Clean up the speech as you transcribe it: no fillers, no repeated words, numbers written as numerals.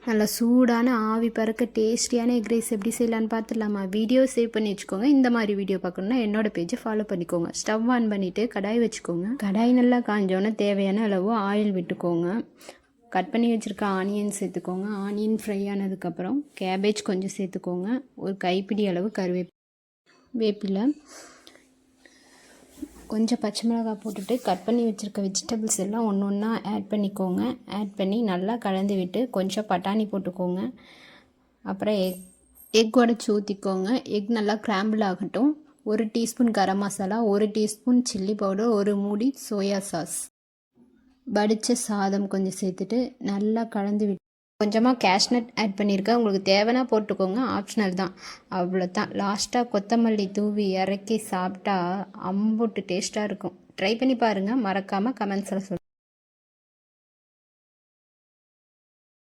நல்லா சூடான ஆவி பறக்க டேஸ்டியான எக் ரைஸ் எப்படி செய்யலான்னு பார்த்துடலாமா? வீடியோ சேவ் பண்ணி வச்சுக்கோங்க. இந்த மாதிரி வீடியோ பார்க்கணுன்னா என்னோடய பேஜை ஃபாலோ பண்ணிக்கோங்க. ஸ்டவ் ஆன் பண்ணிவிட்டு கடாய் வச்சுக்கோங்க. கடாய் நல்லா காஞ்சோன்னே தேவையான அளவு ஆயில் விட்டுக்கோங்க. கட் பண்ணி வச்சுருக்க ஆனியன் சேர்த்துக்கோங்க. ஆனியன் ஃப்ரை ஆனதுக்கப்புறம் கேபேஜ் கொஞ்சம் சேர்த்துக்கோங்க. ஒரு கைப்பிடி அளவு வேப்பிலை, கொஞ்சம் பச்சை மிளகாய் போட்டுட்டு கட் பண்ணி வச்சுருக்க வெஜிடபிள்ஸ் எல்லாம் ஒன்று ஒன்றா ஆட் பண்ணிக்கோங்க. ஆட் பண்ணி நல்லா கலந்து விட்டு கொஞ்சம் பட்டாணி போட்டுக்கோங்க. அப்புறம் எக் உடச்சி ஊற்றிக்கோங்க. எக் நல்லா கிராம்பிள் ஆகட்டும். 1 teaspoon garam masala, 1 teaspoon chilli powder, 1 மூடி சோயா சாஸ், வடித்த சாதம் கொஞ்சம் சேர்த்துட்டு நல்லா கலந்து விட்டு கொஞ்சமாக கேஷ்நட் ஆட் பண்ணியிருக்கேன். உங்களுக்கு தேவைன்னா போட்டுக்கோங்க, ஆப்ஷனல் தான். அவ்வளோதான். லாஸ்ட்டாக கொத்தமல்லி தூவி இறக்கி சாப்பிட்டா அம்புட்டு டேஸ்ட்டாக இருக்கும். ட்ரை பண்ணி பாருங்கள். மறக்காமல் கமெண்ட்ஸில் சொல்லுங்கள்.